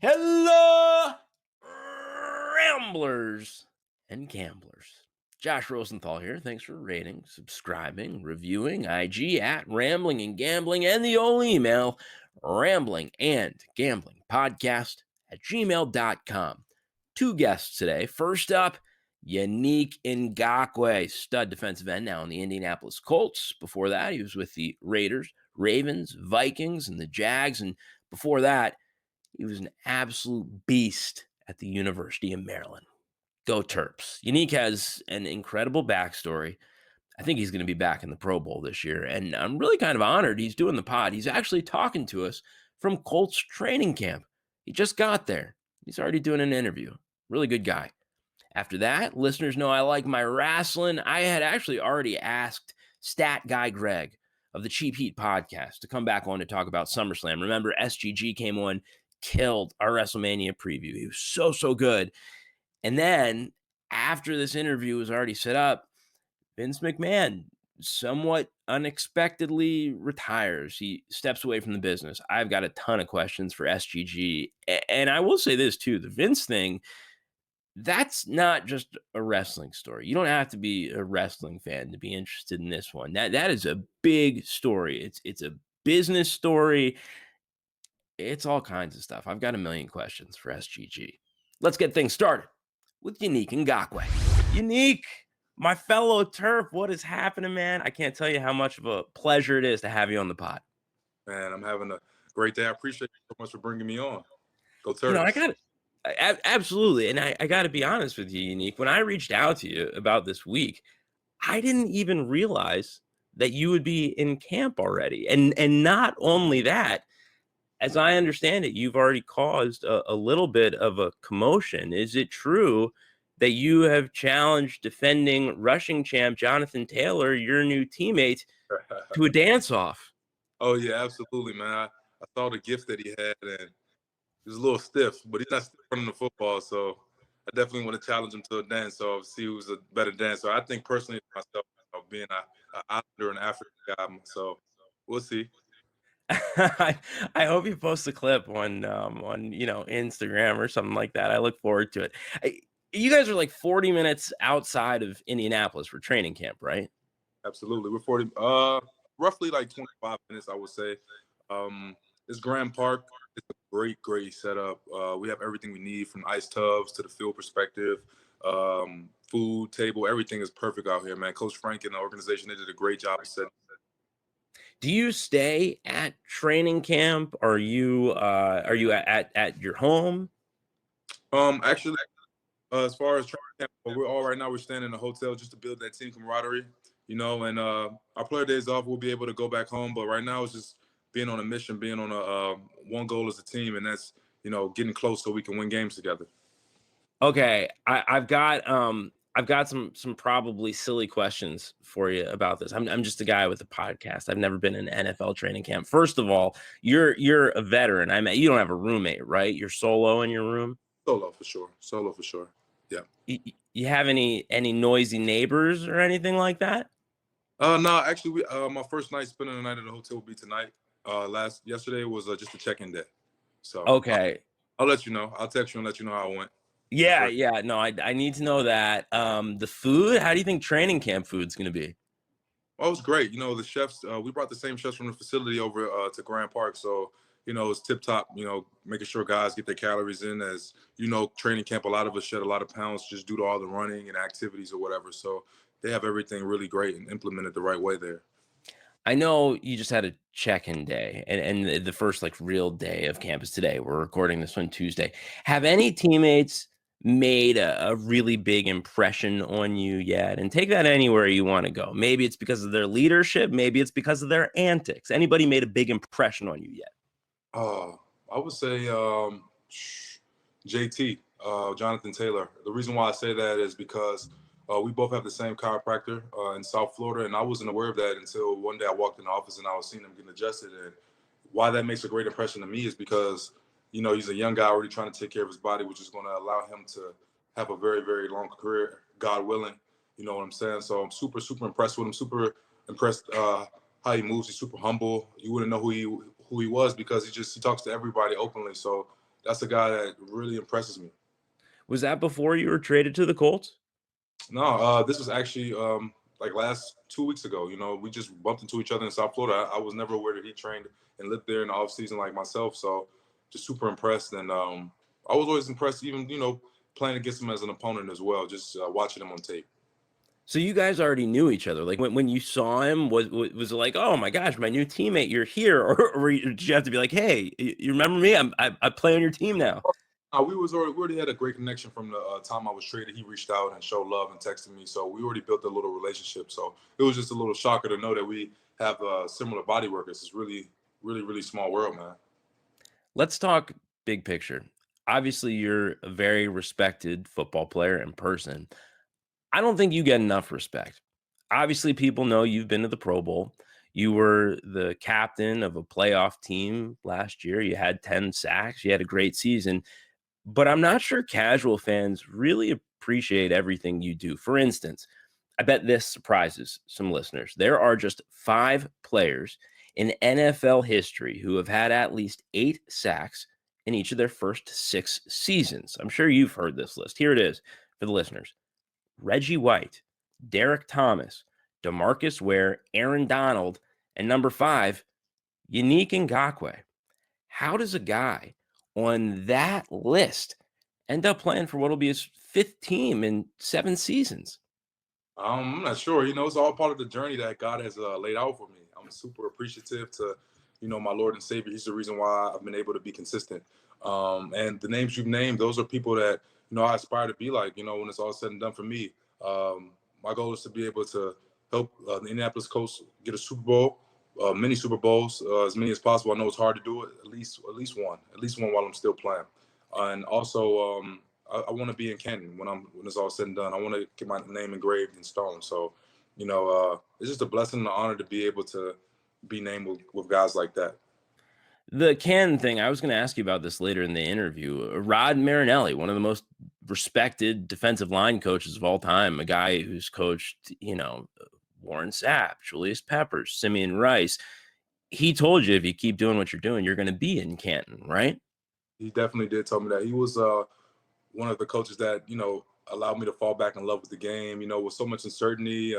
Hello, ramblers and gamblers. Josh Rosenthal here. Thanks for rating, subscribing, reviewing IG at Rambling and Gambling, and the old email, rambling and gambling podcast at gmail.com. Two guests today. First up, Yannick Ngakoue, stud defensive end now in the Indianapolis Colts. Before that, he was with the Raiders, Ravens, Vikings, and the Jags. And before that, he was an absolute beast at the University of Maryland. Go Terps. Yannick has an incredible backstory. I think he's going to be back in the Pro Bowl this year, and I'm really kind of honored he's doing the pod. He's actually talking to us from Colts training camp. He just got there. He's already doing an interview. Really good guy. After that, listeners know I like my wrestling. I had actually already asked Stat Guy Greg of the Cheap Heat podcast to come back on to talk about SummerSlam. Remember, SGG came on, killed our WrestleMania preview. He was so good. And then after this interview was already set up, Vince McMahon somewhat unexpectedly retires. He steps away from the business. I've got a ton of questions for SGG. And I will say this too, the Vince thing, that's not just a wrestling story. You don't have to be a wrestling fan to be interested in this one. That is a big story. It's a business story. It's all kinds of stuff. I've got a million questions for SGG. Let's get things started with Yannick Ngakoue. Yannick, my fellow Terp, what is happening, man? I can't tell you how much of a pleasure it is to have you on the pod. Man, I'm having a great day. I appreciate you so much for bringing me on. Go Terps. You know, I got it. Absolutely. And I got to be honest with you, Yannick. When I reached out to you about this week, I didn't even realize that you would be in camp already. And not only that, as I understand it, you've already caused a little bit of a commotion. Is it true that you have challenged defending rushing champ Jonathan Taylor, your new teammate, to a dance-off? Oh, yeah, absolutely, man. I saw the gift that he had, and he was a little stiff, but he's not stiff running the football, so I definitely want to challenge him to a dance, so see who's a better dancer. I think personally myself, being an Islander and African guy, so we'll see. I hope you post a clip on Instagram or something like that. I look forward to it. You guys are like 40 minutes outside of Indianapolis for training camp, right? Absolutely. We're roughly like 25 minutes, I would say. It's Grand Park. It's a great setup. We have everything we need, from ice tubs to the field perspective, food, table. Everything is perfect out here, man. Coach Frank and the organization, they did a great job of setting. Do you stay at training camp? Are you at your home? Actually, as far as training camp, we're staying in a hotel just to build that team camaraderie, and our player days off, we'll be able to go back home. But right now it's just being on a mission, being on a one goal as a team, and that's getting close so we can win games together. Okay, I've got some probably silly questions for you about this. I'm just a guy with a podcast. I've never been in an NFL training camp. First of all, you're a veteran. You don't have a roommate, right? You're solo in your room? Solo for sure. Yeah. You have any noisy neighbors or anything like that? No, actually, my first night spending the night at the hotel will be tonight. Yesterday was just a check-in day. So okay, I'll let you know. I'll text you and let you know how it went. Yeah, yeah. No, I need to know that. The food, how do you think training camp food's going to be? Oh, it was great. The chefs, we brought the same chefs from the facility over to Grand Park. So, it's tip top, making sure guys get their calories in. As training camp, a lot of us shed a lot of pounds just due to all the running and activities or whatever. So they have everything really great and implemented the right way there. I know you just had a check-in day, and the first real day of campus today. We're recording this one Tuesday. Have any teammates made a really big impression on you yet? And take that anywhere you want to go. Maybe it's because of their leadership. Maybe it's because of their antics. Anybody made a big impression on you yet? I would say JT, Jonathan Taylor. The reason why I say that is because we both have the same chiropractor in South Florida, and I wasn't aware of that until one day I walked in the office and I was seeing him getting adjusted. And why that makes a great impression to me is because he's a young guy already trying to take care of his body, which is going to allow him to have a very, very long career, God willing. You know what I'm saying? So I'm super, super impressed with him. Super impressed how he moves. He's super humble. You wouldn't know who he was because he talks to everybody openly. So that's a guy that really impresses me. Was that before you were traded to the Colts? No, this was actually like last 2 weeks ago. You know, we just bumped into each other in South Florida. I was never aware that he trained and lived there in the off season like myself. So just super impressed. And I was always impressed, even, you know, playing against him as an opponent as well, just watching him on tape. So you guys already knew each other. Like when you saw him, was it like, oh my gosh, my new teammate, you're here, or did you have to be like, hey, you remember me? I play on your team now. We already had a great connection from the time I was traded. He reached out and showed love and texted me, so we already built a little relationship. So it was just a little shocker to know that we have similar body workers. It's really, really, really small world, man. Let's talk big picture. Obviously, you're a very respected football player in person. I don't think you get enough respect. Obviously, people know you've been to the Pro Bowl. You were the captain of a playoff team last year. You had 10 sacks. You had a great season. But I'm not sure casual fans really appreciate everything you do. For instance, I bet this surprises some listeners. There are just 5 players in NFL history who have had at least 8 sacks in each of their first 6 seasons. I'm sure you've heard this list. Here it is for the listeners: Reggie White, Derek Thomas, DeMarcus Ware, Aaron Donald, and number 5, Yannick Ngakoue. How does a guy on that list end up playing for what will be his 5th team in 7 seasons? I'm not sure. You know, it's all part of the journey that God has laid out for me. I'm super appreciative to, you know, my Lord and Savior. He's the reason why I've been able to be consistent. And the names you've named, those are people that, you know, I aspire to be like. You know, when it's all said and done for me, my goal is to be able to help the Indianapolis Colts get a Super Bowl, many Super Bowls, as many as possible. I know it's hard to do it. At least one while I'm still playing. And also, I want to be in Canton when it's all said and done. I want to get my name engraved in stone. So, you know, it's just a blessing and an honor to be able to be named with guys like that. The Canton thing, I was going to ask you about this later in the interview. Rod Marinelli, one of the most respected defensive line coaches of all time, a guy who's coached, Warren Sapp, Julius Peppers, Simeon Rice. He told you if you keep doing what you're doing, you're going to be in Canton, right? He definitely did tell me that. He was one of the coaches that, you know, allowed me to fall back in love with the game, you know, with so much uncertainty,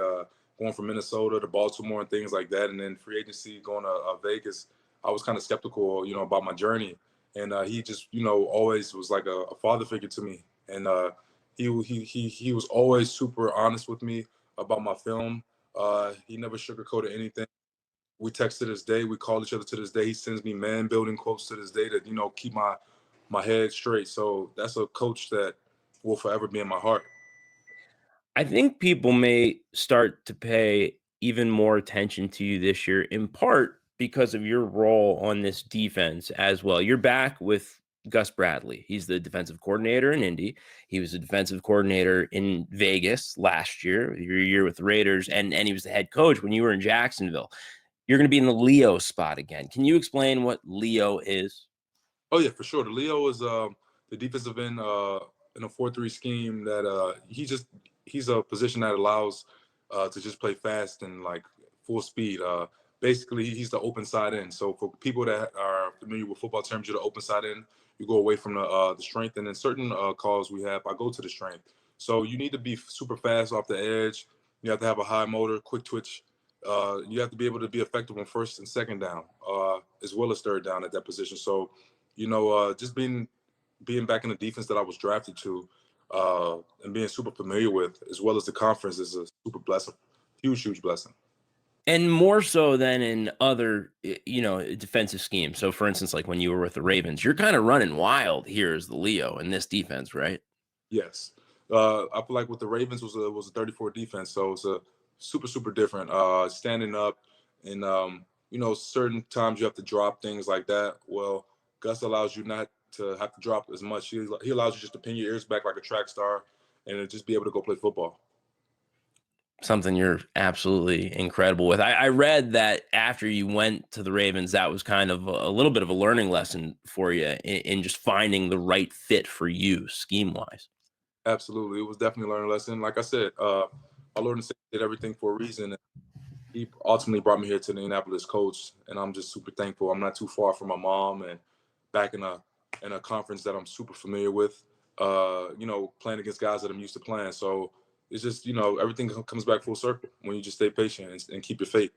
going from Minnesota to Baltimore and things like that. And then free agency going to Vegas, I was kind of skeptical, you know, about my journey. And he just, you know, always was like a father figure to me. And he was always super honest with me about my film. He never sugarcoated anything. We text to this day. We call each other to this day. He sends me man building quotes to this day to, you know, keep my head straight. So that's a coach that will forever be in my heart. I think people may start to pay even more attention to you this year, in part because of your role on this defense as well. You're back with Gus Bradley. He's the defensive coordinator in Indy. He was a defensive coordinator in Vegas last year, your year with the Raiders, and he was the head coach when you were in Jacksonville. You're going to be in the Leo spot again. Can you explain what Leo is? Oh yeah, for sure. The Leo is the defensive end in a 4-3 scheme that he's a position that allows to just play fast and like full speed. Basically, he's the open side end. So for people that are familiar with football terms, you're the open side end. You go away from the strength, and in certain calls we have, I go to the strength. So you need to be super fast off the edge. You have to have a high motor, quick twitch. You have to be able to be effective on first and second down, as well as third down at that position. So, you know, just being back in the defense that I was drafted to, and being super familiar with, as well as the conference, is a super blessing, huge blessing. And more so than in other, defensive schemes. So, for instance, like when you were with the Ravens, you're kind of running wild here as the Leo in this defense, right? Yes, I feel like with the Ravens was a 34 defense, so it's a super different. Standing up, and you know, certain times you have to drop things like that. Well, Gus allows you not to have to drop as much. He allows you just to pin your ears back like a track star, and just be able to go play football. Something you're absolutely incredible with. I read that after you went to the Ravens, that was kind of a little bit of a learning lesson for you in just finding the right fit for you scheme wise. Absolutely, it was definitely a learning lesson. Like I said, my Lord and Savior did everything for a reason. He ultimately brought me here to the Indianapolis Colts, and I'm just super thankful. I'm not too far from my mom and back in a in a conference that I'm super familiar with. Playing against guys that I'm used to playing. So it's just, everything comes back full circle when you just stay patient and keep your faith.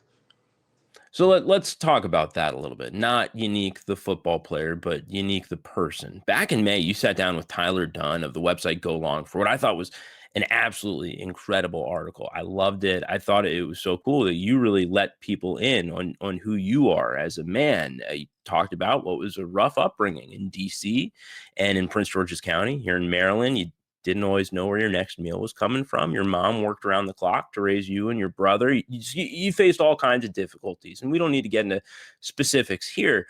So let's talk about that a little bit. Not Yannick, the football player, but Yannick, the person. Back in May, you sat down with Tyler Dunn of the website Go Long for what I thought was an absolutely incredible article. I loved it. I thought it was so cool that you really let people in on who you are as a man. You talked about what was a rough upbringing in D.C. and in Prince George's County here in Maryland. You didn't always know where your next meal was coming from. Your mom worked around the clock to raise you and your brother. You faced all kinds of difficulties, and we don't need to get into specifics here.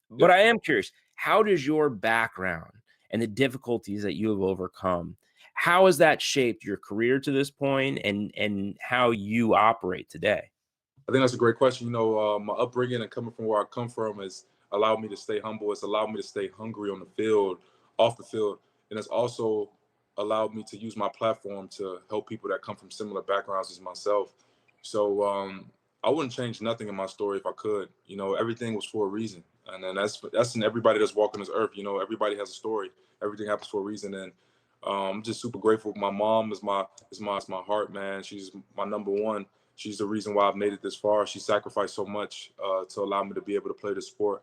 But Yep. I am curious, how does your background and the difficulties that you have overcome, how has that shaped your career to this point and how you operate today? I think that's a great question. My upbringing and coming from where I come from has allowed me to stay humble. It's allowed me to stay hungry on the field, off the field, and it's also allowed me to use my platform to help people that come from similar backgrounds as myself. So I wouldn't change nothing in my story if I could. Everything was for a reason, and then that's in everybody that's walking this earth. Everybody has a story. Everything happens for a reason, and I'm just super grateful. My mom is my heart, man. She's my number one. She's the reason why I've made it this far. She sacrificed so much to allow me to be able to play the sport.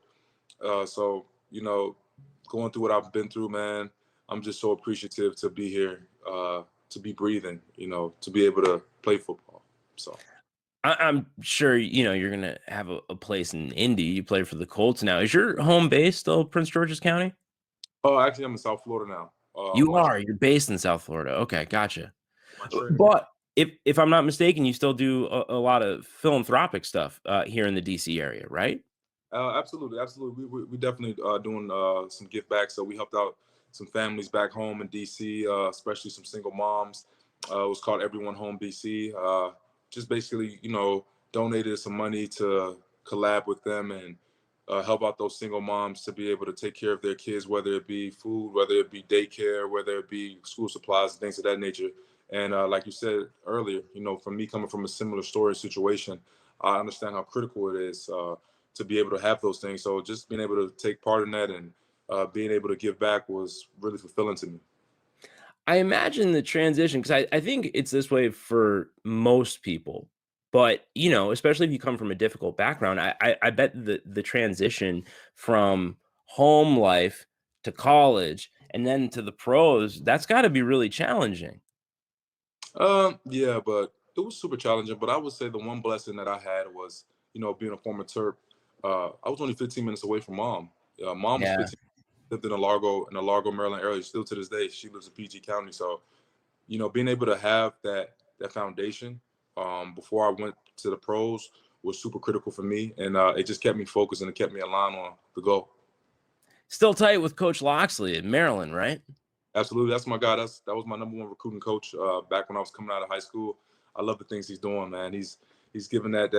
So, going through what I've been through, man, I'm just so appreciative to be here, to be breathing, to be able to play football. So, I'm sure you're gonna have a place in Indy. You play for the Colts now. Is your home base still Prince George's County? oh, actually, I'm in South Florida now. You are. You're based in South Florida. Okay, gotcha. My training. But if I'm not mistaken, you still do a lot of philanthropic stuff here in the DC area, right? Absolutely, absolutely. We definitely doing some give back. So we helped out some families back home in DC, especially some single moms. It was called Everyone Home DC. Just basically, donated some money to collab with them and help out those single moms to be able to take care of their kids, whether it be food, whether it be daycare, whether it be school supplies, things of that nature. And like you said earlier, for me coming from a similar story situation, I understand how critical it is. To be able to have those things. So just being able to take part in that and being able to give back was really fulfilling to me. I imagine the transition because I think it's this way for most people, but especially if you come from a difficult background, I bet the transition from home life to college and then to the pros, that's got to be really challenging. Yeah, but it was super challenging. But I would say the one blessing that I had was, being a former Terp. I was only 15 minutes away from mom. Mom was Yeah. 15, lived in the Largo, Maryland area. Still to this day, she lives in PG County. So, being able to have that foundation before I went to the pros was super critical for me, and it just kept me focused and it kept me aligned on the goal. Still tight with Coach Loxley in Maryland, right? Absolutely, that's my guy. That was my number one recruiting coach back when I was coming out of high school. I love the things he's doing, man. He's giving that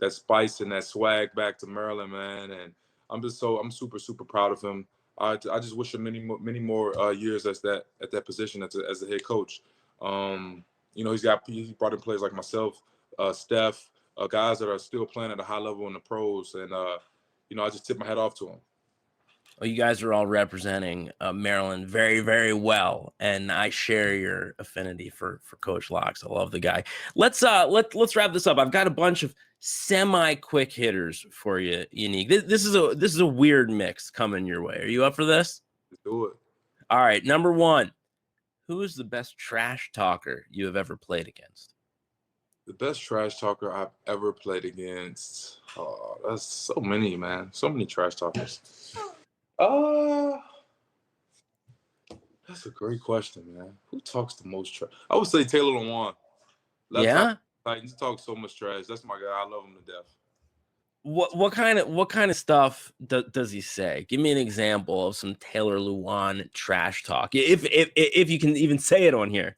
spice and that swag back to Maryland, man. And I'm super proud of him. I just wish him many more years at that position as the head coach. He brought in players like myself, Steph, guys that are still playing at a high level in the pros, and I just tip my hat off to him. Well, you guys are all representing Maryland very, very well, and I share your affinity for Coach Locks. I love the guy. Let's wrap this up. I've got a bunch of semi quick hitters for you, Yannick. This is a weird mix coming your way. Are you up for this? Let's do it. All right, number one. Who is the best trash talker you have ever played against? The best trash talker I've ever played against. Oh, that's so many, man. So many trash talkers. Uh, that's a great question, man. Who talks the most trash? I would say Taylor Lewan. Left Yeah. Titans talk so much trash. That's my guy. I love him to death. What kind of stuff does he say? Give me an example of some Taylor Lewan trash talk, if you can even say it on here.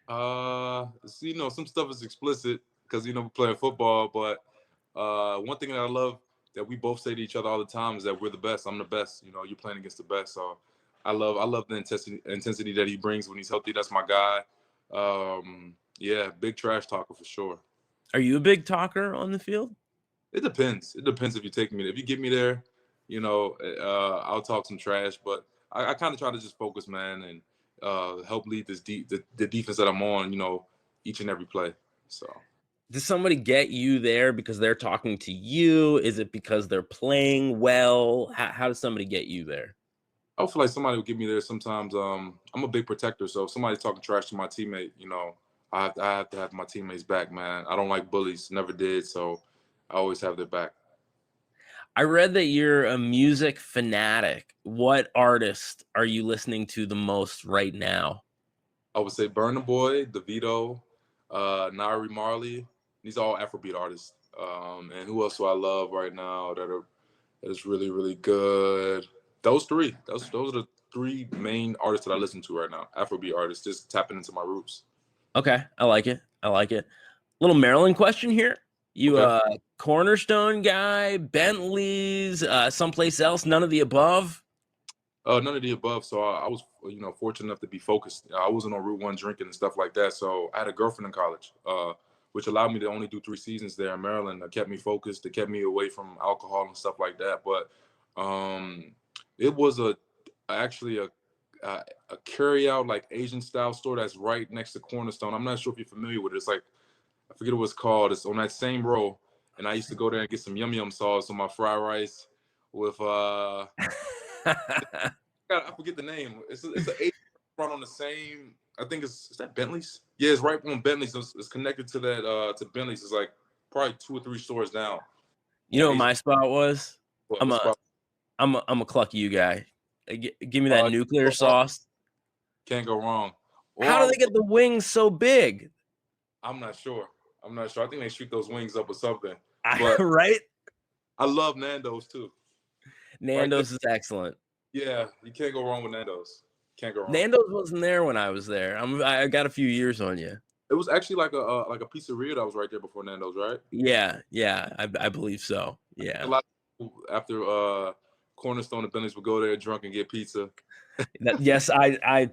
Some stuff is explicit because we're playing football. But one thing that I love that we both say to each other all the time is that we're the best. I'm the best. You're playing against the best. So I love the intensity that he brings when he's healthy. That's my guy. Yeah, big trash talker for sure. Are you a big talker on the field? It depends. It depends if you take me. If you get me there, I'll talk some trash, but I kind of try to just focus, man, and help lead the defense that I'm on, each and every play. So. Does somebody get you there because they're talking to you? Is it because they're playing well? How does somebody get you there? I feel like somebody will get me there sometimes. I'm a big protector, so if somebody's talking trash to my teammate, I have to have my teammates back, man. I don't like bullies, never did, so I always have their back. I read that you're a music fanatic. What artist are you listening to the most right now? I would say Burna Boy, DeVito, Nari Marley. These are all Afrobeat artists. And who else do I love right now that is really, really good? Those three. Those are the three main artists that I listen to right now. Afrobeat artists, just tapping into my roots. Okay, I like it. Little Maryland question here. You Okay. Cornerstone guy, Bentley's, someplace else, none of the above? None of the above. So I was, fortunate enough to be focused. I wasn't on Route 1 drinking and stuff like that. So I had a girlfriend in college, which allowed me to only do 3 seasons there in Maryland. That kept me focused. It kept me away from alcohol and stuff like that. But it was actually a carry out like Asian style store that's right next to Cornerstone. I'm not sure if you're familiar with it. It's like, I forget what it's called. It's on that same row. And I used to go there and get some yum yum sauce on my fried rice with I forget the name. It's an Asian restaurant on the same. I think is that Bentley's? Yeah, it's right on Bentley's. It's connected to that to Bentley's. It's like probably 2 or 3 stores down. You know what my spot was? I'm spot? a Cluck You guy. Give me that nuclear sauce. Can't go wrong. How do they get the wings so big? I'm not sure. I think they shoot those wings up or something. But right? I love Nando's too. Nando's is excellent. Yeah, you can't go wrong with Nando's. Can't go wrong. Nando's wasn't there when I was there. I got a few years on you. It was actually like a pizzeria that was right there before Nando's, right? Yeah, I believe so. Yeah. A lot of people after Cornerstone and Bentley's would go there drunk and get pizza. Yes, I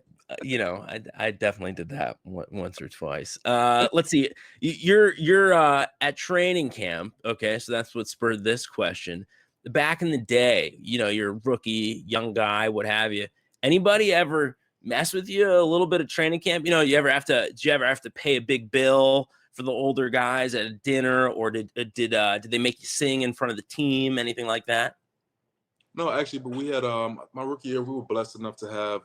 definitely did that once or twice. Let's see. You're at training camp. Okay, so that's what spurred this question. Back in the day, you're a rookie, young guy, what have you. Anybody ever mess with you a little bit of training camp? Did you ever have to pay a big bill for the older guys at a dinner, or did they make you sing in front of the team? Anything like that? No, actually, but we had my rookie year. We were blessed enough to have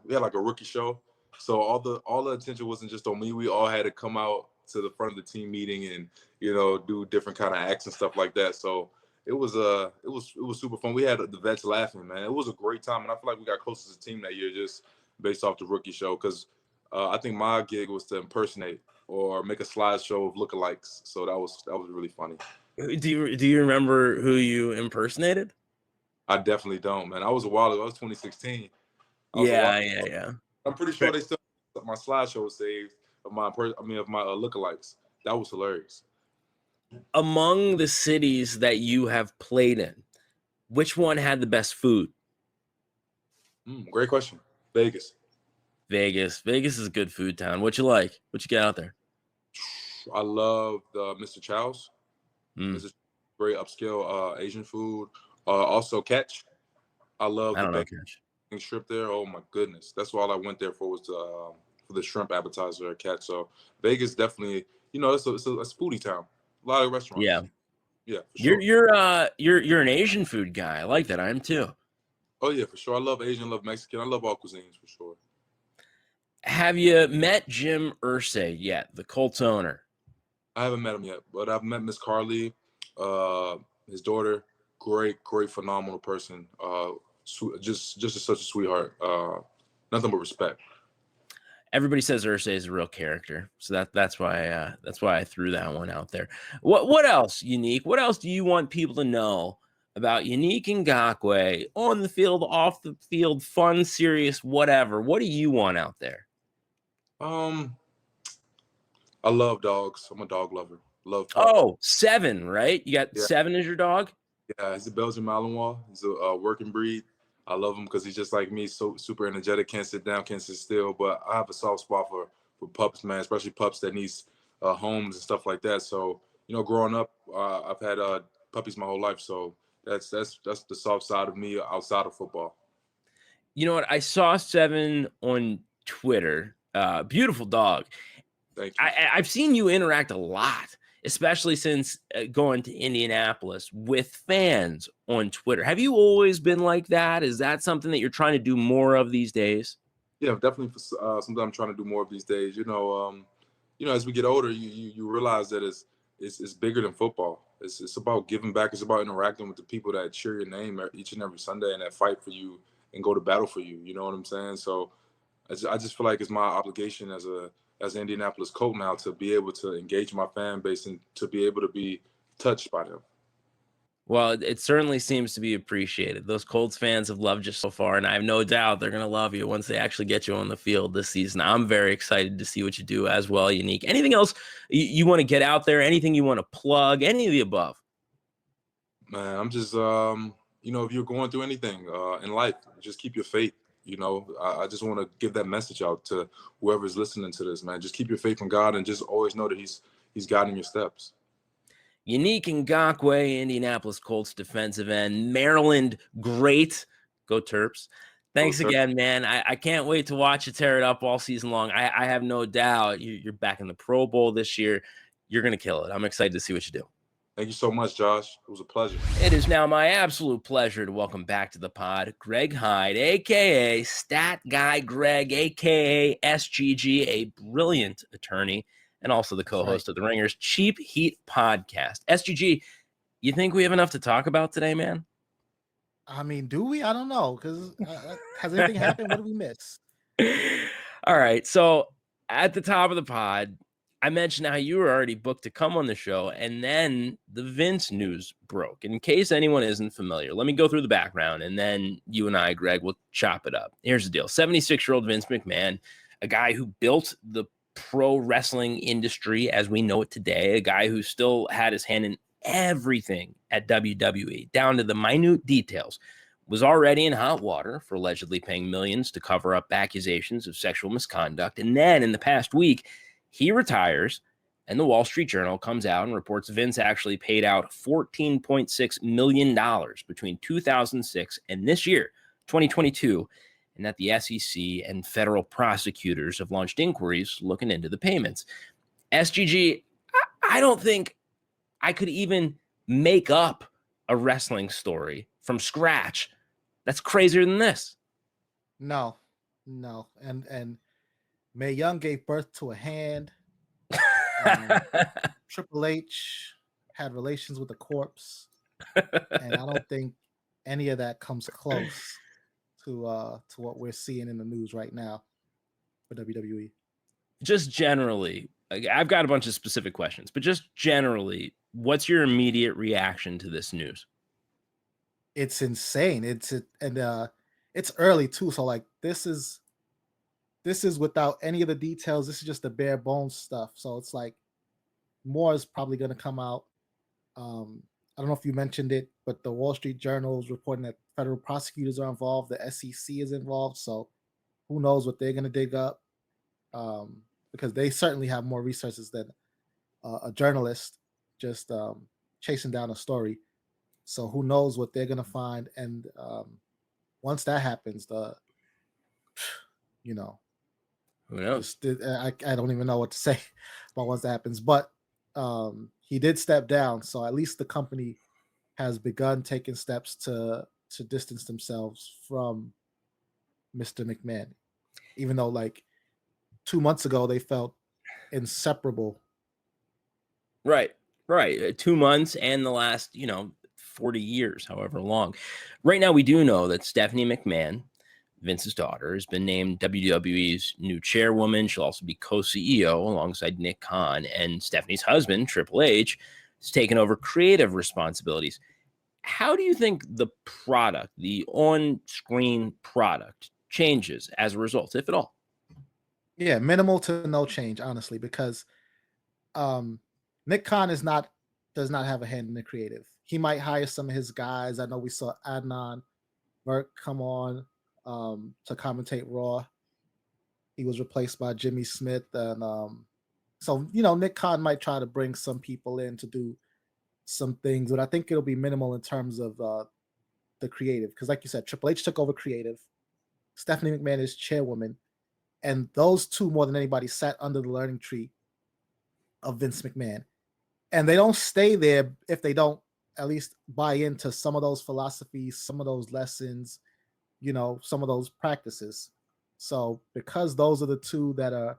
we had like a rookie show, so all the attention wasn't just on me. We all had to come out to the front of the team meeting and do different kind of acts and stuff like that. So it was super fun. We had the vets laughing, man. It was a great time, and I feel like we got close as a team that year just based off the rookie show. Because I think my gig was to impersonate or make a slideshow of lookalikes. So that was really funny. Do you remember who you impersonated? I definitely don't, man. I was a while ago. I was 2016. Yeah. I'm pretty sure they still my slideshow was saved of my lookalikes. That was hilarious. Among the cities that you have played in, which one had the best food? Great question. Vegas. Vegas is a good food town. What you like? What you get out there? I love Mr. Chow's. It's a great upscale Asian food. Also Catch. I love the bacon shrimp there. Oh my goodness. That's all I went there for was for the shrimp appetizer at Catch. So Vegas definitely, it's a foodie town. A lot of restaurants. Yeah, for sure. You're an Asian food guy. I like that. I am too. Oh yeah, for sure. I love Asian, I love Mexican. I love all cuisines for sure. Have you met Jim Irsay yet, the Colts owner? I haven't met him yet, but I've met Miss Carly, his daughter. Great, phenomenal person. Just such a sweetheart. Nothing but respect. Everybody says Irsay is a real character, so that's why I threw that one out there. What else, Yannick? What else do you want people to know about Yannick Ngakoue on the field, off the field, fun, serious, whatever? What do you want out there? I love dogs. I'm a dog lover. Love pups. Oh, 7, right? You got 7 as your dog? Yeah, he's a Belgian Malinois. He's a working breed. I love him because he's just like me, so super energetic, can't sit down, can't sit still. But I have a soft spot for pups, man, especially pups that needs homes and stuff like that. So, growing up, I've had puppies my whole life. So That's the soft side of me outside of football. You know what? I saw Seven on Twitter. Beautiful dog. Thank you. I've seen you interact a lot, especially since going to Indianapolis with fans on Twitter. Have you always been like that? Is that something that you're trying to do more of these days? Yeah, definitely. Something I'm trying to do more of these days. As we get older, you realize that it's bigger than football. It's about giving back. It's about interacting with the people that cheer your name each and every Sunday and that fight for you and go to battle for you. You know what I'm saying? So I just feel like it's my obligation as an Indianapolis Colt now to be able to engage my fan base and to be able to be touched by them. Well, it certainly seems to be appreciated. Those Colts fans have loved you so far, and I have no doubt they're going to love you once they actually get you on the field this season. I'm very excited to see what you do as well, Yannick. Anything else you want to get out there? Anything you want to plug? Any of the above? Man, I'm just, if you're going through anything in life, just keep your faith. I just want to give that message out to whoever's listening to this, man. Just keep your faith in God and just always know that He's guiding your steps. Yannick Ngakoue, Indianapolis Colts defensive end, Maryland great. Go Terps. Thanks again, man. I can't wait to watch you tear it up all season long. I have no doubt you're back in the Pro Bowl this year. You're going to kill it. I'm excited to see what you do. Thank you so much, Josh. It was a pleasure. It is now my absolute pleasure to welcome back to the pod Greg Hyde, a.k.a. Stat Guy Greg, a.k.a. SGG, a brilliant attorney, and also the co-host of the Ringers Cheap Heat podcast. SGG, you think we have enough to talk about today, man? I mean, do we? I don't know, because has anything happened? What did we miss? All right, so at the top of the pod, I mentioned how you were already booked to come on the show, and then the Vince news broke. In case anyone isn't familiar, let me go through the background, and then you and I, Greg, will chop it up. Here's the deal. 76-year-old Vince McMahon, a guy who built the pro wrestling industry as we know it today, a guy who still had his hand in everything at WWE, down to the minute details, was already in hot water for allegedly paying millions to cover up accusations of sexual misconduct. And then in the past week, he retires, and the Wall Street Journal comes out and reports Vince actually paid out $14.6 million between 2006 and this year, 2022, and that the SEC and federal prosecutors have launched inquiries looking into the payments. SGG, I don't think I could even make up a wrestling story from scratch that's crazier than this. No. And Mae Young gave birth to a hand. Triple H had relations with a corpse. And I don't think any of that comes close to what we're seeing in the news right now for WWE. Just generally, I've got a bunch of specific questions, but just generally, what's your immediate reaction to this news? It's insane. It's early too. So like this is without any of the details. This is just the bare bones stuff. So it's like more is probably going to come out. I don't know if you mentioned it, but the Wall Street Journal is reporting that federal prosecutors are involved. The SEC is involved. So who knows what they're going to dig up? Because they certainly have more resources than a journalist just chasing down a story. So who knows what they're going to find? And once that happens, who knows? I don't even know what to say about once that happens. But he did step down, so at least the company has begun taking steps to distance themselves from Mr. McMahon, even though like 2 months ago they felt inseparable. Right. 2 months and the last 40 years, however long. Right now, we do know that Stephanie McMahon, Vince's daughter, has been named WWE's new chairwoman. She'll also be co-CEO alongside Nick Khan, and Stephanie's husband, Triple H, has taken over creative responsibilities. How do you think the product, the on-screen product, changes as a result, if at all? Yeah, minimal to no change, honestly, because Nick Khan does not have a hand in the creative. He might hire some of his guys. I know we saw Adnan Burke come on to commentate Raw. He was replaced by Jimmy Smith, and so Nick Khan might try to bring some people in to do some things, but I think it'll be minimal in terms of the creative. Because like you said, Triple H took over creative. Stephanie McMahon is chairwoman. And those two, more than anybody, sat under the learning tree of Vince McMahon. And they don't stay there if they don't at least buy into some of those philosophies, some of those lessons, some of those practices. So because those are the two that are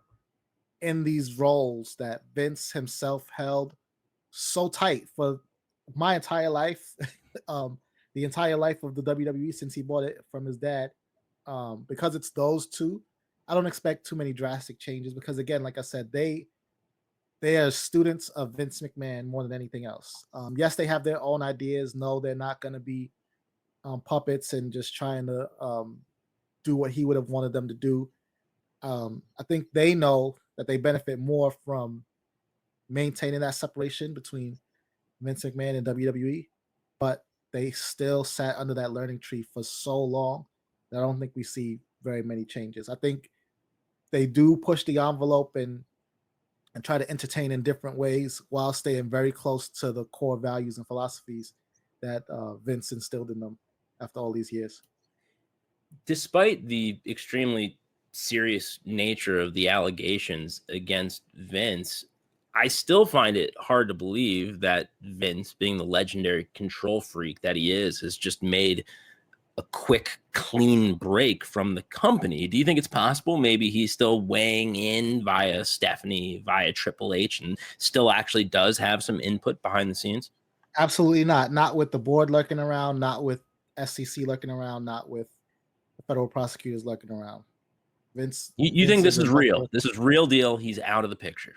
in these roles that Vince himself held so tight for my entire life, the entire life of the WWE since he bought it from his dad, because it's those two, I don't expect too many drastic changes because, again, like I said, they are students of Vince McMahon more than anything else. Yes, they have their own ideas. No, they're not going to be puppets and just trying to do what he would have wanted them to do. I think they know that they benefit more from maintaining that separation between Vince McMahon and WWE, but they still sat under that learning tree for so long that I don't think we see very many changes. I think they do push the envelope and try to entertain in different ways while staying very close to the core values and philosophies that Vince instilled in them after all these years. Despite the extremely serious nature of the allegations against Vince, I still find it hard to believe that Vince, being the legendary control freak that he is, has just made a quick, clean break from the company. Do you think it's possible maybe he's still weighing in via Stephanie, via Triple H, and still actually does have some input behind the scenes? Absolutely not. Not with the board lurking around, not with SEC lurking around, not with the federal prosecutors lurking around. Vince. You think this is real? This is real deal. He's out of the picture.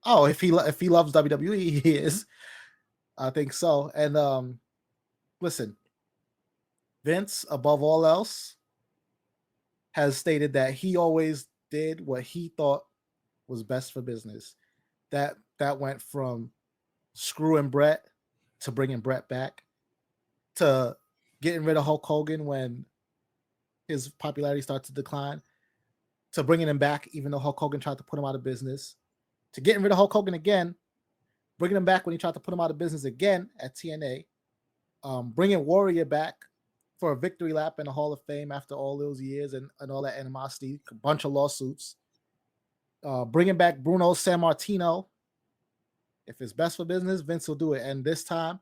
Oh, if he loves WWE, he is. I think so. And listen, Vince, above all else, has stated that he always did what he thought was best for business. That went from screwing Brett to bringing Brett back to getting rid of Hulk Hogan when his popularity started to decline, to bringing him back even though Hulk Hogan tried to put him out of business, to getting rid of Hulk Hogan again, bringing him back when he tried to put him out of business again at TNA, bringing Warrior back for a victory lap in the Hall of Fame after all those years and all that animosity, a bunch of lawsuits, bringing back Bruno Sammartino. If it's best for business, Vince will do it. And this time,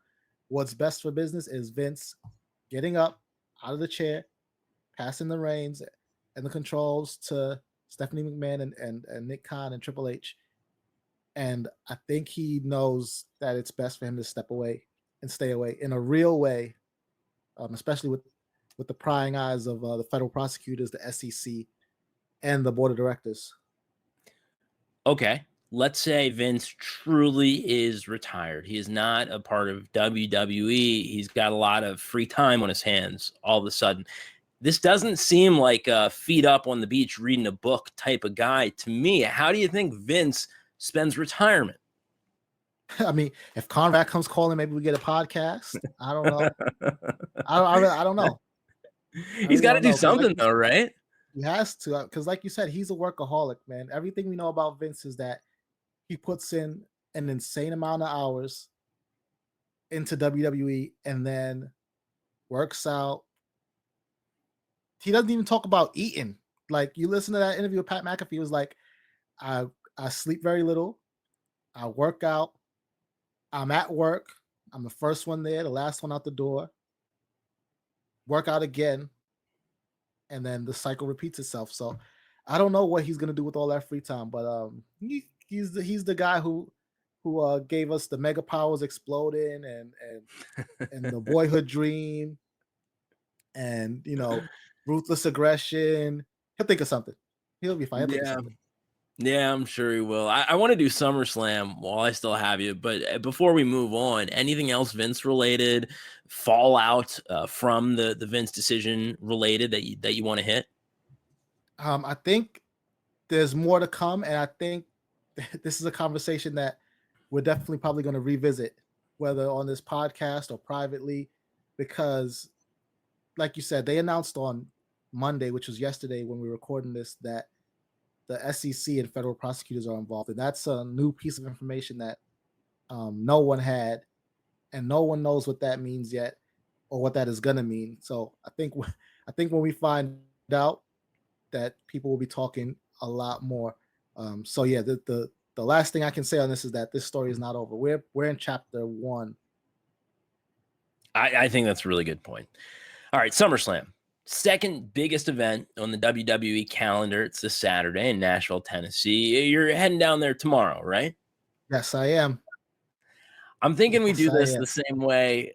what's best for business is Vince getting up out of the chair, passing the reins and the controls to Stephanie McMahon and Nick Khan and Triple H. And I think he knows that it's best for him to step away and stay away in a real way, especially with the prying eyes of the federal prosecutors, the SEC, and the board of directors. Okay, let's say Vince truly is retired. He is not a part of WWE. He's got a lot of free time on his hands all of a sudden. This doesn't seem like a feet up on the beach reading a book type of guy to me. How do you think Vince spends retirement? I mean, if Conrad comes calling, maybe we get a podcast. I don't know. I don't know. He's got to do something though, right? He has to, because like you said, he's a workaholic, man. Everything we know about Vince is that he puts in an insane amount of hours into WWE and then works out. He doesn't even talk about eating. Like, you listen to that interview with Pat McAfee, he was like, I sleep very little. I work out. I'm at work. I'm the first one there, the last one out the door. Work out again. And then the cycle repeats itself. So I don't know what he's gonna do with all that free time, but he's the guy who gave us the Mega Powers exploding and the Boyhood Dream and Ruthless Aggression. He'll think of something. He'll be fine. He'll think of something. Yeah, I'm sure he will. I want to do SummerSlam while I still have you, but before we move on, anything else Vince related, fallout from the Vince decision related that you want to hit? I think there's more to come, and I think this is a conversation that we're definitely probably going to revisit, whether on this podcast or privately, because, like you said, they announced on Monday, which was yesterday when we were recording this, that the SEC and federal prosecutors are involved. And that's a new piece of information that no one had and no one knows what that means yet or what that is gonna mean. So I think when we find out, that people will be talking a lot more. So yeah, the last thing I can say on this is that this story is not over. We're in chapter 1. I think that's a really good point. All right, SummerSlam, second biggest event on the WWE calendar. It's this Saturday in Nashville, Tennessee. You're heading down there tomorrow, right? Yes, I am. I'm thinking we Yes, do I this am. the same way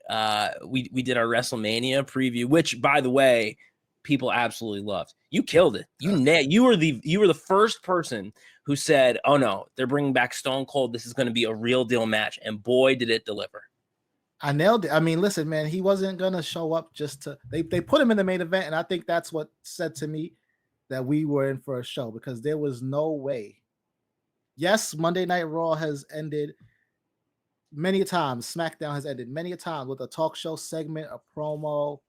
we did our WrestleMania preview, which, by the way, people absolutely loved. You killed it. You were the first person who said, "Oh no, they're bringing back Stone Cold. This is going to be a real deal match," and boy, did it deliver. I nailed it. I mean, listen, man, he wasn't gonna show up just to. They put him in the main event, and I think that's what said to me that we were in for a show, because there was no way. Yes, Monday Night Raw has ended many a times. SmackDown has ended many a times with a talk show segment, a promo,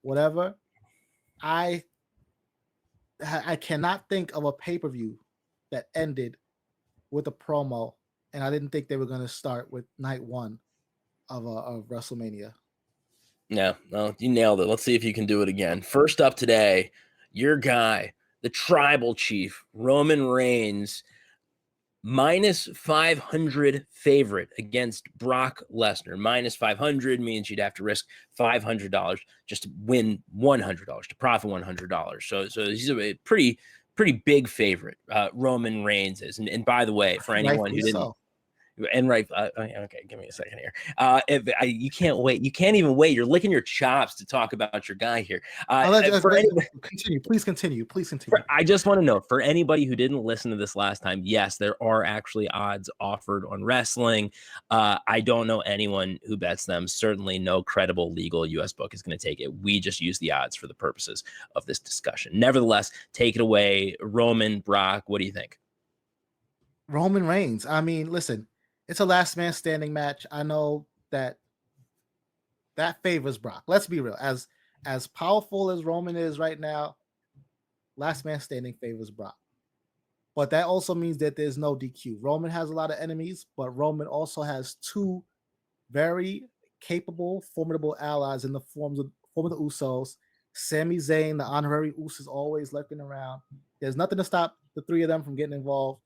whatever. I cannot think of a pay-per-view that ended with a promo, and I didn't think they were going to start with night 1 of WrestleMania. Yeah, well, you nailed it. Let's see if you can do it again. First up today, your guy, the tribal chief, Roman Reigns, minus 500 favorite against Brock Lesnar. Minus 500 means you'd have to risk $500 just to win $100, to profit $100. So he's a pretty big favorite, Roman Reigns is. And by the way, for anyone who didn't, and right, okay, give me a second here. You can't wait. You can't even wait. You're licking your chops to talk about your guy here. Continue. Please continue. I just want to know, for anybody who didn't listen to this last time, yes, there are actually odds offered on wrestling. I don't know anyone who bets them. Certainly no credible legal U.S. book is going to take it. We just use the odds for the purposes of this discussion. Nevertheless, take it away. Roman, Brock, what do you think? Roman Reigns. I mean, listen, it's a last man standing match. I know that favors Brock. Let's be real. As powerful as Roman is right now, last man standing favors Brock. But that also means that there's no DQ. Roman has a lot of enemies, but Roman also has 2 very capable, formidable allies in the form of the Usos. Sami Zayn, the honorary Usos, is always lurking around. There's nothing to stop the 3 of them from getting involved.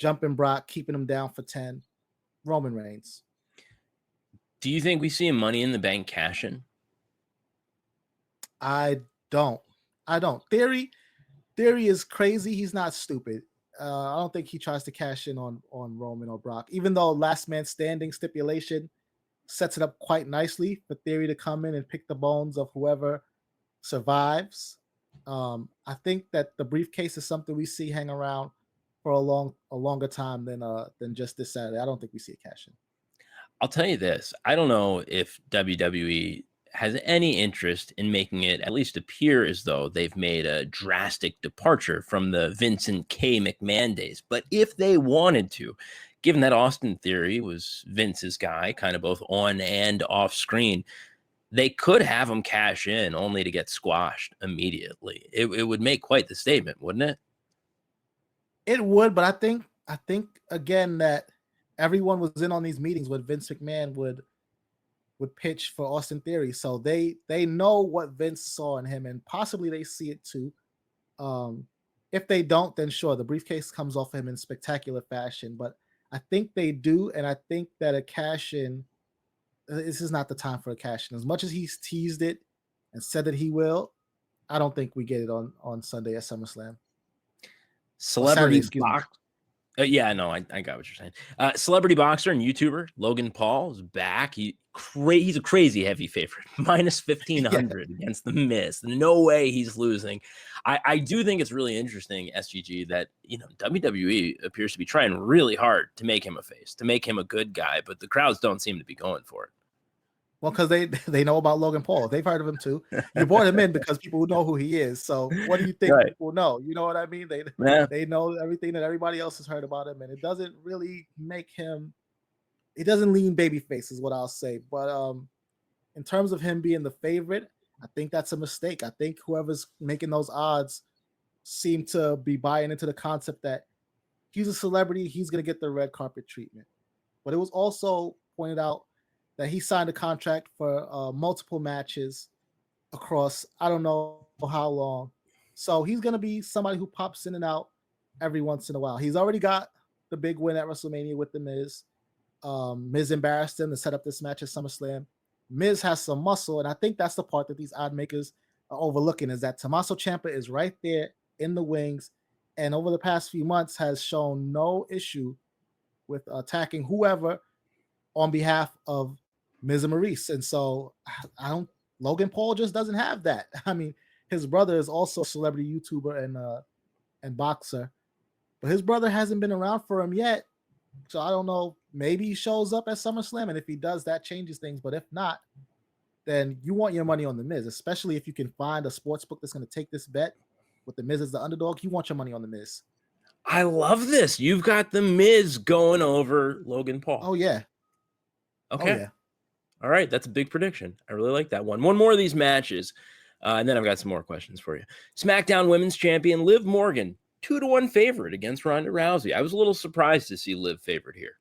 Jumping Brock, keeping him down for 10. Roman Reigns. Do you think we see a Money in the Bank cash in? I don't. Theory is crazy. He's not stupid. I don't think he tries to cash in on Roman or Brock, even though last man standing stipulation sets it up quite nicely for Theory to come in and pick the bones of whoever survives. I think that the briefcase is something we see hang around for a longer time than just this Saturday. I don't think we see a cash in. I'll tell you this. I don't know if WWE has any interest in making it at least appear as though they've made a drastic departure from the Vincent K. McMahon days. But if they wanted to, given that Austin Theory was Vince's guy, kind of both on and off screen, they could have him cash in only to get squashed immediately. It would make quite the statement, wouldn't it? It would, but I think again that everyone was in on these meetings when Vince McMahon would pitch for Austin Theory, so they know what Vince saw in him, and possibly they see it too. If they don't, then sure, the briefcase comes off him in spectacular fashion. But I think they do, and I think that a cash in, this is not the time for a cash in. As much as he's teased it and said that he will, I don't think we get it on Sunday at SummerSlam. Celebrity box. Yeah, no, I got what you're saying. Celebrity boxer and YouTuber Logan Paul is back. He's a crazy heavy favorite, minus 1,500 against The Miz. No way he's losing. I do think it's really interesting, SGG, that WWE appears to be trying really hard to make him a face, to make him a good guy, but the crowds don't seem to be going for it. Well, because they know about Logan Paul. They've heard of him too. You brought him in because people know who he is. So what do you think people know? You know what I mean? They know everything that everybody else has heard about him, and it doesn't really make him. It doesn't lean babyface, is what I'll say. But in terms of him being the favorite, I think that's a mistake. I think whoever's making those odds seem to be buying into the concept that he's a celebrity, he's going to get the red carpet treatment. But it was also pointed out that he signed a contract for multiple matches across I don't know how long. So he's gonna be somebody who pops in and out every once in a while. He's already got the big win at WrestleMania with the Miz. Miz embarrassed him to set up this match at SummerSlam. Miz has some muscle, and I think that's the part that these odd makers are overlooking is that Tommaso Ciampa is right there in the wings, and over the past few months has shown no issue with attacking whoever on behalf of Miz and Maurice. And so I don't Logan Paul just doesn't have that. I mean, his brother is also a celebrity YouTuber and boxer, but his brother hasn't been around for him yet. So I don't know. Maybe he shows up at SummerSlam, and if he does, that changes things. But if not, then you want your money on the Miz, especially if you can find a sports book that's going to take this bet with the Miz as the underdog. You want your money on the Miz. I love this. You've got the Miz going over Logan Paul. Oh yeah. Okay. Oh, yeah. All right. That's a big prediction. I really like that one. One more of these matches, and then I've got some more questions for you. SmackDown Women's Champion Liv Morgan, 2-1 favorite against Ronda Rousey. I was a little surprised to see Liv favorite here.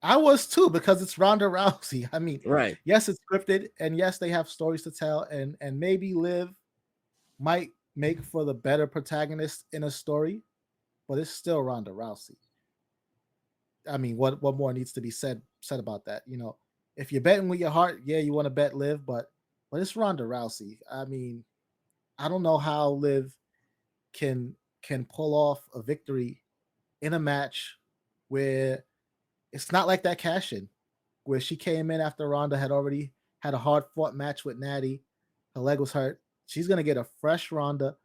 I was too, because it's Ronda Rousey. I mean, right. Yes, it's scripted, and yes, they have stories to tell, and maybe Liv might make for the better protagonist in a story, but it's still Ronda Rousey. I mean, what more needs to be said about that? You know, if you're betting with your heart, yeah, you want to bet Liv, but it's Ronda Rousey. I mean, I don't know how Liv can pull off a victory in a match where it's not like that cash-in, where she came in after Ronda had already had a hard-fought match with Natty. Her leg was hurt. She's going to get a fresh Ronda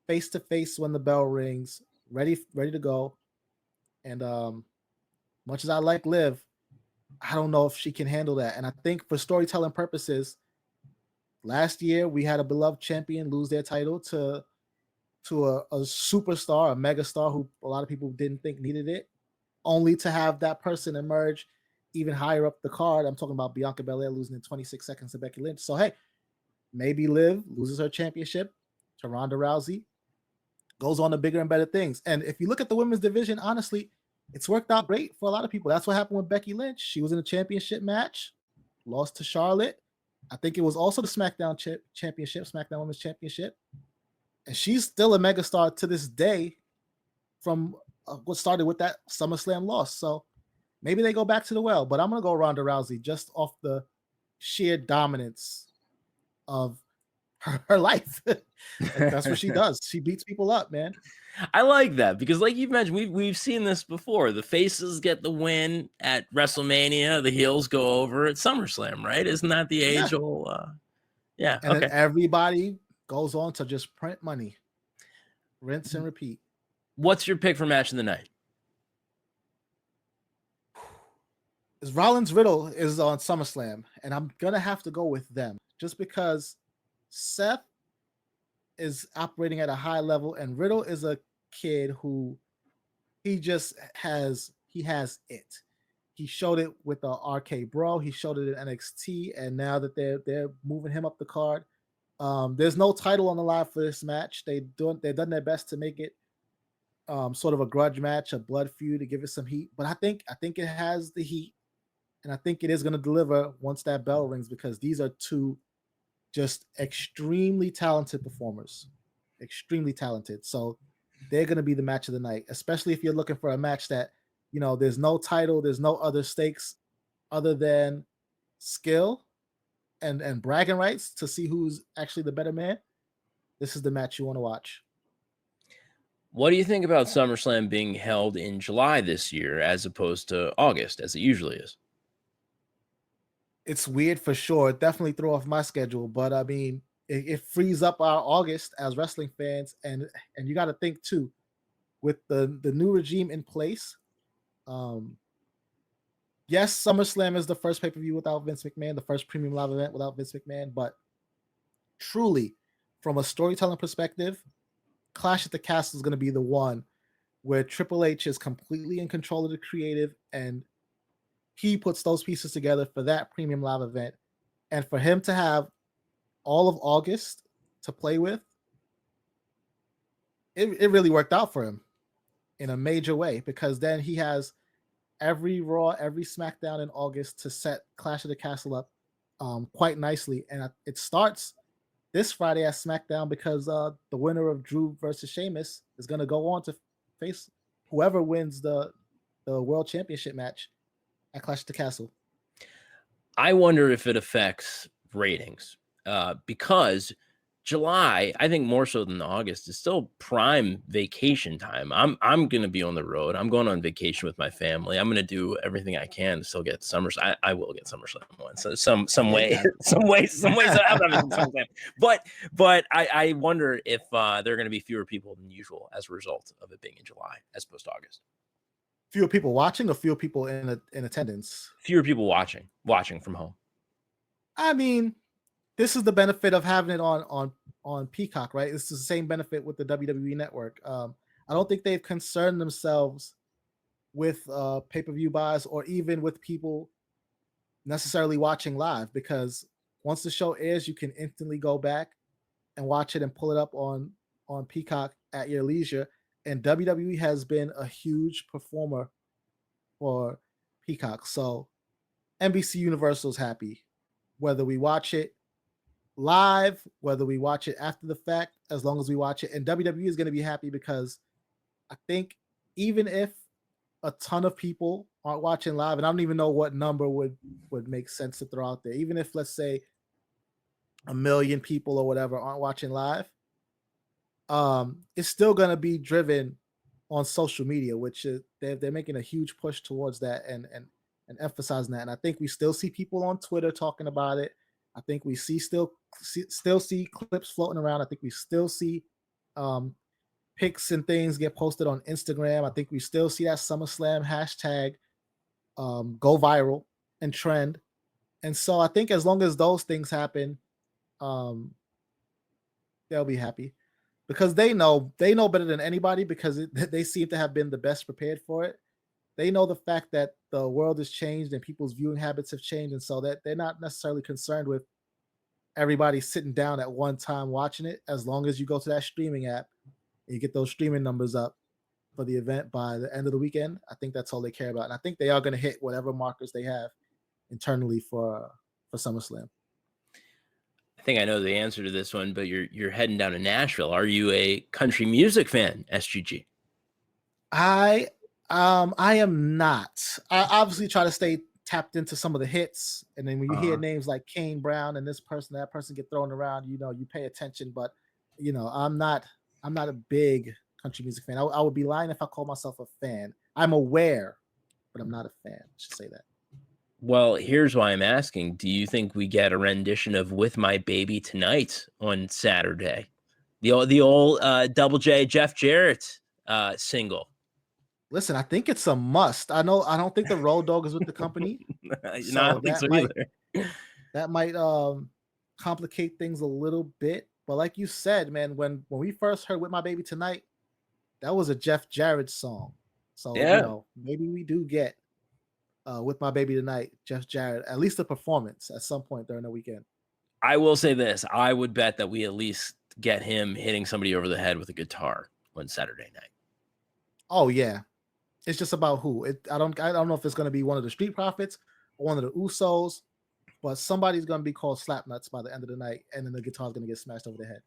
face-to-face when the bell rings, ready to go. And much as I like Liv, I don't know if she can handle that. And I think for storytelling purposes, last year we had a beloved champion lose their title to a superstar, a megastar who a lot of people didn't think needed it, only to have that person emerge even higher up the card. I'm talking about Bianca Belair losing in 26 seconds to Becky Lynch. So, hey, maybe Liv loses her championship to Ronda Rousey, goes on to bigger and better things. And if you look at the women's division, honestly, it's worked out great for a lot of people. That's what happened with Becky Lynch. She was in a championship match, lost to Charlotte. I think it was also the SmackDown championship, SmackDown Women's Championship. And she's still a megastar to this day from what started with that SummerSlam loss. So maybe they go back to the well, but I'm going to go Ronda Rousey just off the sheer dominance of her life. That's what she does. She beats people up, man. I like that because, like you've mentioned, we've seen this before. The faces get the win at WrestleMania. The heels go over at SummerSlam, right? Isn't that the age-old? Yeah. And okay. then everybody goes on to just print money, rinse and repeat. What's your pick for match of the night? Rollins Riddle is on SummerSlam, and I'm gonna have to go with them just because Seth is operating at a high level, and Riddle is a kid who he has it. He showed it with the RK Bro. He showed it in NXT, and now that they're moving him up the card, there's no title on the line for this match. They've done their best to make it sort of a grudge match, a blood feud to give it some heat. But I think it has the heat, and I think it is going to deliver once that bell rings, because these are two just extremely talented performers, extremely talented. So they're going to be the match of the night, especially if you're looking for a match that, you know, there's no title, there's no other stakes other than skill and bragging rights to see who's actually the better man. This is the match you want to watch. What do you think about SummerSlam being held in July this year as opposed to August, as it usually is? It's weird for sure. It definitely threw off my schedule, but I mean, it frees up our August as wrestling fans, and you got to think too, with the new regime in place. Yes, SummerSlam is the first pay-per-view without Vince McMahon, the first premium live event without Vince McMahon, but truly, from a storytelling perspective, Clash at the Castle is going to be the one where Triple H is completely in control of the creative, and he puts those pieces together for that premium live event. And for him to have all of August to play with, it really worked out for him in a major way, because then he has every Raw, every SmackDown in August to set Clash of the Castle up quite nicely. And it starts this Friday at SmackDown because the winner of Drew versus Sheamus is going to go on to face whoever wins the World Championship match at Clash of the Castle. I wonder if it affects ratings because July, I think more so than August, is still prime vacation time. I'm going to be on the road. I'm going on vacation with my family. I'm going to do everything I can to still get SummerSlam. I will get SummerSlam once. So some way. I'm not missing SummerSlam. But I wonder if there are going to be fewer people than usual as a result of it being in July as opposed to August. Fewer people watching or fewer people in attendance? Fewer people watching from home. I mean, this is the benefit of having it on Peacock, right? This is the same benefit with the WWE Network. I don't think they've concerned themselves with pay-per-view buys or even with people necessarily watching live, because once the show airs, you can instantly go back and watch it and pull it up on Peacock at your leisure. And WWE has been a huge performer for Peacock. So NBC Universal's happy. Whether we watch it live, whether we watch it after the fact, as long as we watch it. And WWE is going to be happy because I think even if a ton of people aren't watching live, and I don't even know what number would make sense to throw out there, even if, let's say, 1 million people or whatever aren't watching live, it's still going to be driven on social media, which is they're making a huge push towards that and emphasizing that. And I think we still see people on Twitter talking about it. I think we still see clips floating around. I think we still see pics and things get posted on Instagram. I think we still see that SummerSlam hashtag go viral and trend. And so I think as long as those things happen, they'll be happy because they know better than anybody, because they seem to have been the best prepared for it. They know the fact that the world has changed and people's viewing habits have changed, and so that they're not necessarily concerned with everybody sitting down at one time watching it. As long as you go to that streaming app and you get those streaming numbers up for the event by the end of the weekend, I think that's all they care about. And I think they are going to hit whatever markers they have internally for SummerSlam. I think I know the answer to this one, but you're heading down to Nashville. Are you a country music fan, SGG? I am not. I obviously try to stay tapped into some of the hits, and then when you hear names like Kane Brown and this person, that person get thrown around, you pay attention. But I'm not a big country music fan. I would be lying if I call myself a fan. I'm aware, but I'm not a fan. I should say that. Well, here's why I'm asking. Do you think we get a rendition of "With My Baby Tonight" on Saturday? The old Double J Jeff Jarrett single. Listen, I think it's a must. I don't think the Road Dogg is with the company. So I don't think so either. That might complicate things a little bit. But like you said, man, when we first heard "With My Baby Tonight," that was a Jeff Jarrett song. So maybe we do get "With My Baby Tonight," Jeff Jarrett, at least a performance at some point during the weekend. I will say this: I would bet that we at least get him hitting somebody over the head with a guitar on Saturday night. Oh yeah. It's just about who. I don't know if it's going to be one of the Street Profits or one of the Usos, but somebody's going to be called Slapnuts by the end of the night, and then the guitar's going to get smashed over the head.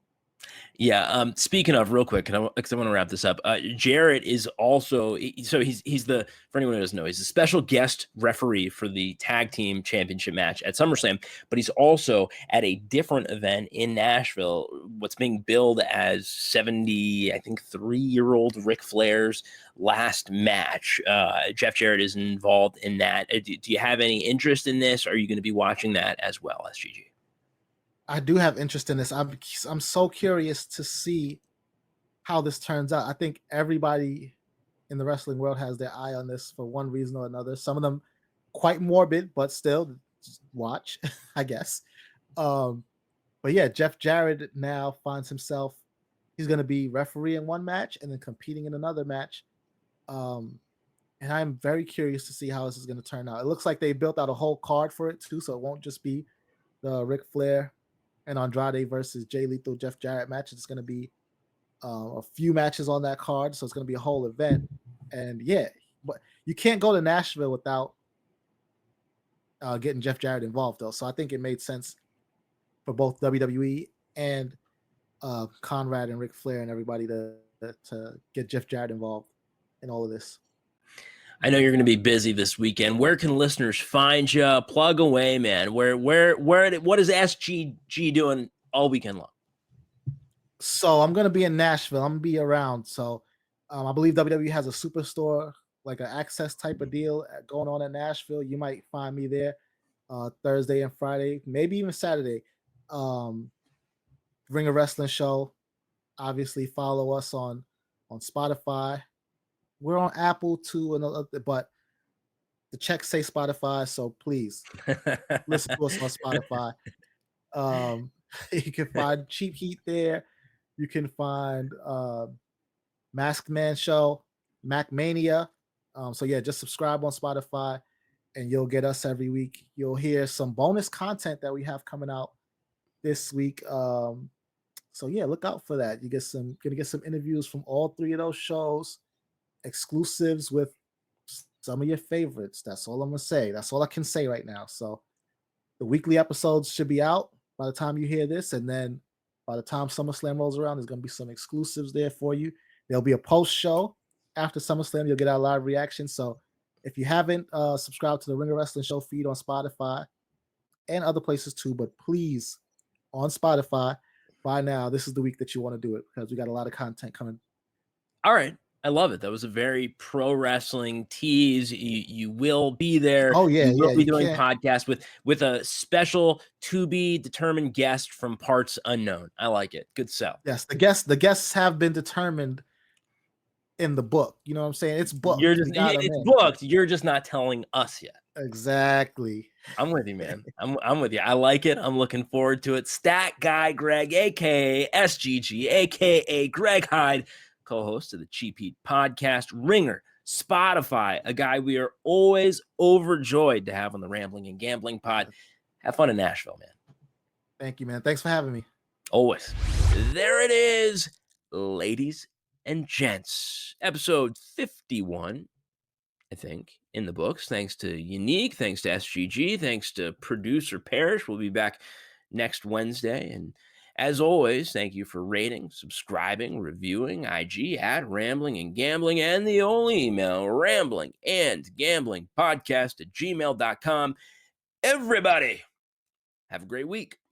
Yeah. Speaking of, real quick, because I want to wrap this up. Jarrett is also he's the, for anyone who doesn't know, he's a special guest referee for the tag team championship match at SummerSlam, but he's also at a different event in Nashville, what's being billed as 73-year-old Ric Flair's last match. Jeff Jarrett is involved in that. Do you have any interest in this? Are you going to be watching that as well, SGG? I do have interest in this. I'm so curious to see how this turns out. I think everybody in the wrestling world has their eye on this for one reason or another. Some of them quite morbid, but still just watch, I guess. But yeah, Jeff Jarrett now finds himself, he's going to be refereeing one match and then competing in another match. And I'm very curious to see how this is going to turn out. It looks like they built out a whole card for it too, so it won't just be the Ric Flair and Andrade versus Jay Lethal Jeff Jarrett match. It's going to be a few matches on that card, so it's going to be a whole event. And yeah, but you can't go to Nashville without getting Jeff Jarrett involved, though. So I think it made sense for both WWE and Conrad and Ric Flair and everybody to get Jeff Jarrett involved in all of this. I know you're going to be busy this weekend. Where can listeners find you? Plug away, man. What is SGG doing all weekend long? So I'm going to be in Nashville. I'm going to be around. So I believe WWE has a superstore, like an access type of deal going on in Nashville. You might find me there Thursday and Friday, maybe even Saturday. Ring of Wrestling show. Obviously, follow us on Spotify. We're on Apple too, but the checks say Spotify, so please listen to us on Spotify. You can find Cheap Heat there. You can find Masked Man Show, Mac Mania. So yeah, just subscribe on Spotify, and you'll get us every week. You'll hear some bonus content that we have coming out this week. So yeah, look out for that. Gonna get some interviews from all three of those shows, exclusives with some of your favorites. That's all I'm gonna say. That's all I can say right now. So the weekly episodes should be out by the time you hear this, and then by the time SummerSlam rolls around, there's gonna be some exclusives there for you. There'll be a post show after SummerSlam. You'll get our live reaction. So if you haven't subscribed to the Ring of Wrestling show feed on Spotify and other places too, but please on Spotify by now, this is the week that you want to do it, because we got a lot of content coming. All right. I love it. That was a very pro wrestling tease. You will be there. Oh yeah, you will be doing podcast with a special to be determined guest from parts unknown. I like it. Good sell. Yes, the guests have been determined in the book. You know what I'm saying? It's booked. It's booked. You're just not telling us yet. Exactly. I'm with you, man. I'm with you. I like it. I'm looking forward to it. Stat Guy Greg, aka SGG, aka Greg Hyde, co-host of the Cheap Heat podcast, Ringer, Spotify, a guy we are always overjoyed to have on the Rambling and Gambling pod. Have fun in Nashville, man. Thank you, man. Thanks for having me. Always. There it is, ladies and gents. Episode 51, I think, in the books. Thanks to Yannick, thanks to SGG, thanks to producer Parrish. We'll be back next Wednesday. And as always, thank you for rating, subscribing, reviewing, IG at Rambling and Gambling, and the only email, ramblingandgamblingpodcast@gmail.com. Everybody, have a great week.